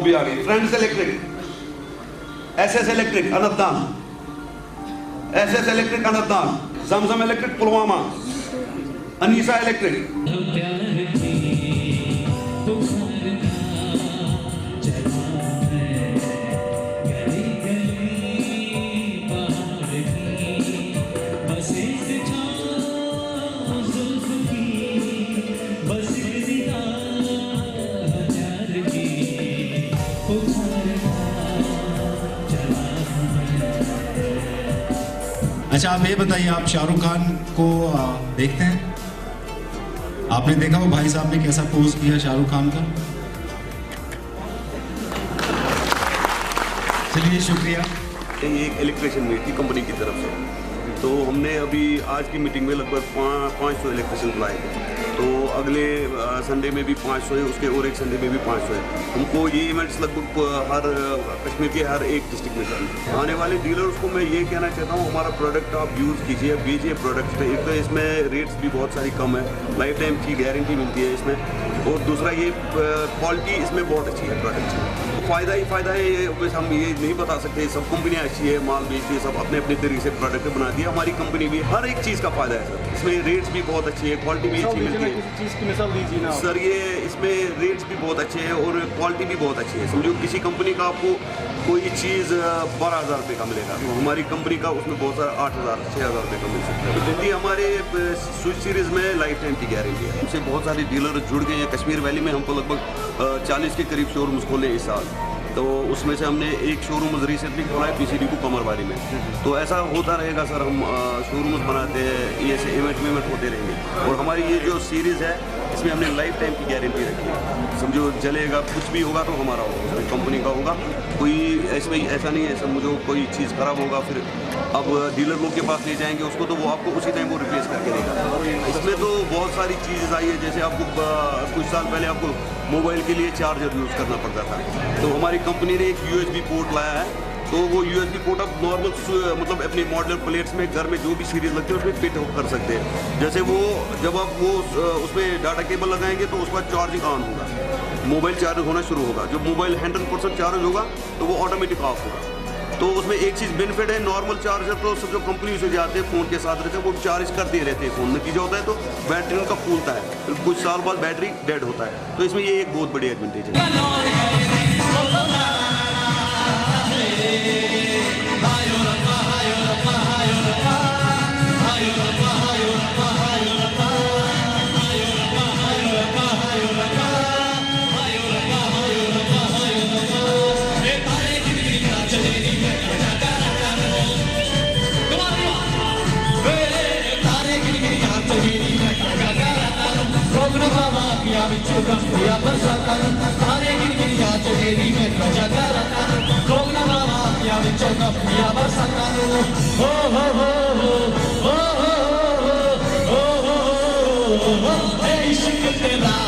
भी आ गई। Friends electric, SS electric Anantnag, SS electric Anantnag, Zamzam electric Pulwama, Anisa electric. अच्छा, आप ये बताइए, आप शाहरुख खान को देखते हैं? आपने देखा वो भाई साहब ने कैसा पोज किया शाहरुख खान का? चलिए, शुक्रिया। ये एक इलेक्ट्रिशियन मीट थी कंपनी की तरफ से, तो हमने अभी आज की मीटिंग में लगभग 500 इलेक्ट्रिशियन बुलाए थे। तो अगले संडे में भी 500 है, उसके और एक संडे में भी 500 है। हमको ये इवेंट्स लगभग हर कश्मीर के हर एक डिस्ट्रिक्ट में करना। आने वाले डीलर्स को मैं ये कहना चाहता हूँ, हमारा प्रोडक्ट आप यूज़ कीजिए, बेचिए प्रोडक्ट। एक तो इसमें रेट्स भी बहुत सारी कम है, लाइफ टाइम की गारंटी मिलती है इसमें, और दूसरा ये क्वालिटी इसमें बहुत अच्छी है प्रोडक्ट की। तो फ़ायदा ही फ़ायदा है। ये हम ये नहीं बता सकते, सब कंपनियाँ अच्छी है, माल बेचती है, सब अपने अपने तरीके से प्रोडक्ट बनाती है। हमारी कंपनी भी हर एक चीज़ का फ़ायदा है सर। इसमें रेट्स भी बहुत अच्छी है, क्वालिटी भी अच्छी मिलती है। किसी चीज़ की मिसाल दीजिए ना सर। ये इसमें रेट्स भी बहुत अच्छे हैं और क्वालिटी भी बहुत अच्छी है। समझो किसी कंपनी का आपको कोई चीज़ 12,000 रुपये का मिलेगा, तो हमारी कंपनी का उसमें बहुत सारा 8,000 6,000 रुपये का मिल सकता है। तो हमारे स्विच सीरीज़ में लाइफ टाइम की गारंटी है। उससे बहुत सारे डीलर जुड़ गए हैं। कश्मीर वैली में हमको लगभग 40 के करीब शोरूम्स खोले इस साल, तो उसमें से हमने एक शोरूम रिसेंटली खोला है PCD को कमरवारी में। तो ऐसा होता रहेगा सर, हम शोरूम्स बनाते हैं, ये से इवेंट होते रहेंगे। और हमारी ये जो सीरीज़ है इसमें हमने लाइफ टाइम की गारंटी रखी है। समझो जलेगा, कुछ भी होगा तो हमारा होगा, कंपनी का होगा। कोई इसमें ऐसा नहीं है समझो कोई चीज़ ख़राब होगा फिर अब डीलर लोग के पास ले जाएंगे उसको, तो वो आपको उसी टाइम वो रिप्लेस करके देगा। इसमें तो बहुत सारी चीज़ें आई है, जैसे आपको कुछ साल पहले आपको मोबाइल के लिए चार्जर यूज़ करना पड़ता था, तो हमारी कंपनी ने एक USB पोर्ट लाया है। तो वो USB पोर्ट आप नॉर्मल मतलब अपने मॉडलर प्लेट्स में घर में जो भी सीरीज लगती है उसमें फिट कर सकते हैं। जैसे वो जब आप वो उसमें डाटा केबल लगाएंगे तो उसका चार्जिंग ऑन होगा, मोबाइल चार्ज होना शुरू होगा। जब मोबाइल 100% चार्ज होगा तो वो ऑटोमेटिक ऑफ होगा। तो उसमें एक चीज़ बेनिफिट है, नॉर्मल चार्जर तो सब जो कंपनी से जाते हैं फ़ोन के साथ रहते हैं वो चार्ज करते रहते हैं फ़ोन। नतीजा होता है तो बैटरी उनका फूलता है, फिर कुछ साल बाद बैटरी डेड होता है। तो इसमें ये एक बहुत बड़ी एडवांटेज है। Hey,